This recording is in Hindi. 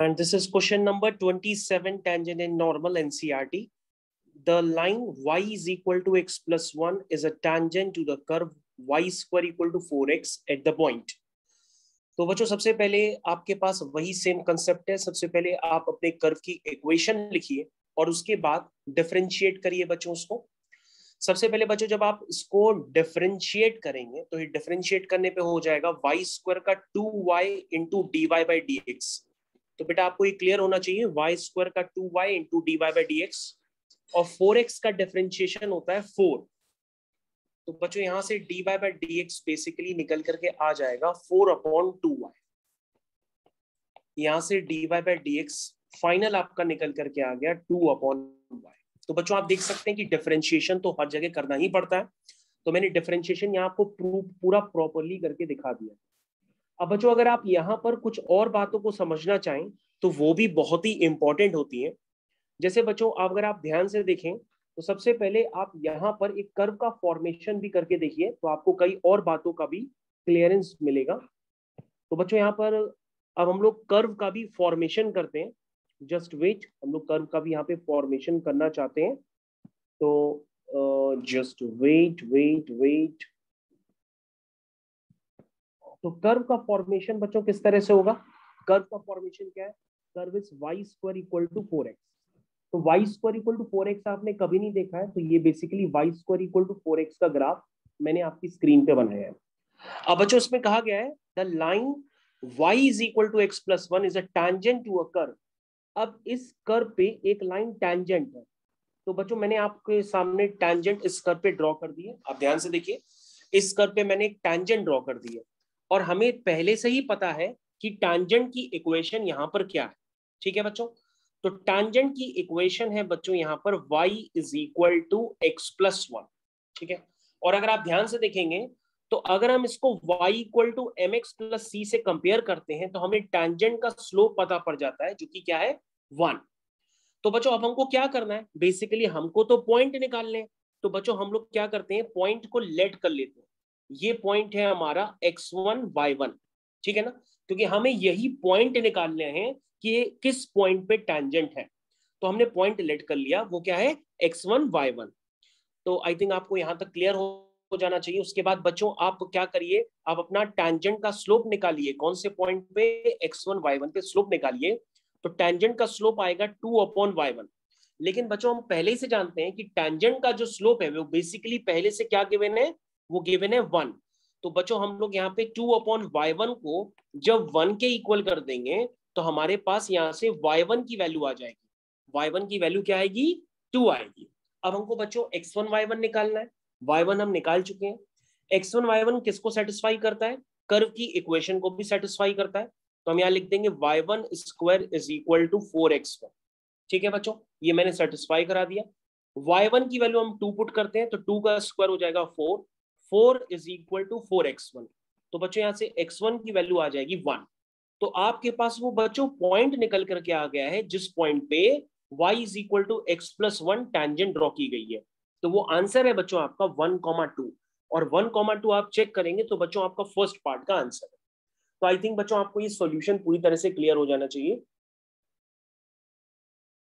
And this is question number 27, tangent and normal NCERT. The line y is equal to x plus 1 is a tangent to the curve y square equal to 4x at the point. तो बच्चों सबसे पहले आपके पास वही सेम कंसेप्ट है। सबसे पहले आप अपने कर्व की इक्वेशन लिखिए और उसके बाद डिफरेंशिएट करिए बच्चों उसको। सबसे पहले बच्चों जब आप इसको डिफरेंशिएट करेंगे तो ये डिफरेंशिएट करने पे हो जाएगा वाई स्क्वायर का 2y into d y by d x. तो बेटा आपको ये क्लियर होना चाहिए, वाई स्क्वायर का 2y into d y by d x और 4x का डिफरेंशिएशन होता है 4। तो बच्चों यहां से dy बाई dx बेसिकली निकल करके आ जाएगा 4/2y। यहां से dy बाई dx फाइनल आपका निकल करके आ गया 2/y। तो बच्चों आप देख सकते हैं कि डिफरेंशिएशन तो हर जगह करना ही पड़ता है। तो मैंने डिफरेंशिएशन यहाँ आपको पूरा प्रॉपरली करके दिखा दिया। अब बच्चों अगर आप यहाँ पर कुछ और बातों को समझना चाहें तो वो भी बहुत ही इंपॉर्टेंट होती है। जैसे बच्चों अगर आप ध्यान से देखें तो सबसे पहले आप यहाँ पर एक कर्व का फॉर्मेशन भी करके देखिए तो आपको कई और बातों का भी क्लियरेंस मिलेगा। तो बच्चों यहाँ पर अब हम लोग कर्व का भी फॉर्मेशन करते हैं। जस्ट वेट, हम लोग कर्व का भी यहाँ पे फॉर्मेशन करना चाहते हैं। तो जस्ट वेट वेट वेट। तो कर्व का फॉर्मेशन बच्चों किस तरह से होगा? कर्व का फॉर्मेशन क्या है? Curve is y square equal to 4x। तो Y square equal to 4x आपने कभी नहीं देखा है, तो ये basically y square equal to 4x का ग्राफ मैंने आपकी स्क्रीन पे बनाया है। अब बच्चों इसमें कहा गया है the line y is equal to x plus 1 is a tangent to a curve. अब इस कर्व पे एक लाइन टैंजेंट है। तो बच्चों मैंने आपके सामने टैंजेंट इस कर्व पे ड्रॉ कर दी है। आप ध्यान से देखिए, इस कर्व पे मैंने एक टैंजेंट ड्रॉ कर दी है और हमें पहले से ही पता है कि टैंजेंट की इक्वेशन यहाँ पर क्या है। ठीक है बच्चों, तो टैंजेंट की इक्वेशन है बच्चों यहाँ पर y is equal to x plus 1। ठीक है, और अगर आप ध्यान से देखेंगे तो अगर हम इसको y equal to mx plus c से कंपेयर करते हैं तो हमें टैंजेंट का स्लोप पता पड़ जाता है जो कि क्या है 1। तो बच्चों अब हमको क्या करना है? बेसिकली हमको तो पॉइंट निकालने हैं। तो बच्चों हम लोग क्या करते हैं, पॉइंट को लेट कर लेते हैं। ये पॉइंट है हमारा x1 y1। ठीक है ना, क्योंकि हमें यही पॉइंट निकालने हैं कि किस पॉइंट पे टैंजेंट है। तो हमने पॉइंट लेट कर लिया, वो क्या है x1 y1। तो आई थिंक आपको यहां तक क्लियर हो जाना चाहिए। उसके बाद बच्चों आप क्या करिए, आप अपना टैंजेंट का स्लोप निकालिए। कौन से पॉइंट पे? x1 y1 पे स्लोप निकालिए। तो टैंजेंट का स्लोप आएगा 2/y1। लेकिन बच्चों हम पहले से जानते हैं कि टैंजेंट का जो स्लोप है वो बेसिकली पहले से क्या गिवन है? वो गिवन है 1। तो बच्चों हम लोग यहाँ पे 2/y1 को जब 1 के इक्वल कर देंगे तो हमारे पास यहाँ से y1 की वैल्यू आ जाएगी। y1 की वैल्यू क्या आएगी? 2 आएगी। अब हमको बच्चों x1 y1 निकालना है। y1 हम निकाल चुके हैं। x1 y1 किसको सेटिस्फाई करता है? कर्व की इक्वेशन को भी सेटिस्फाई करता है। तो हम यहाँ लिख देंगे y1 square is equal to 4x1। ठीक है बच्चों, ये मैंने सेटिस्फाई करा दिया। y1 की वैल्यू हम 2 पुट करते हैं तो 2 का स्क्वायर हो जाएगा 4। 4 इज इक्वल टू 4x1। तो बच्चों यहाँ से x1 की वैल्यू आ जाएगी 1। तो आपके पास वो बच्चों पॉइंट निकल करके आ गया है जिस पॉइंट पे y is equal to x plus 1 tangent draw की गई है। तो वो आंसर है बच्चों आपका 1,2। और 1,2 आप चेक करेंगे तो बच्चों आपका फर्स्ट पार्ट का आंसर है। तो आई थिंक बच्चों आपको ये सॉल्यूशन पूरी तरह से क्लियर हो जाना चाहिए।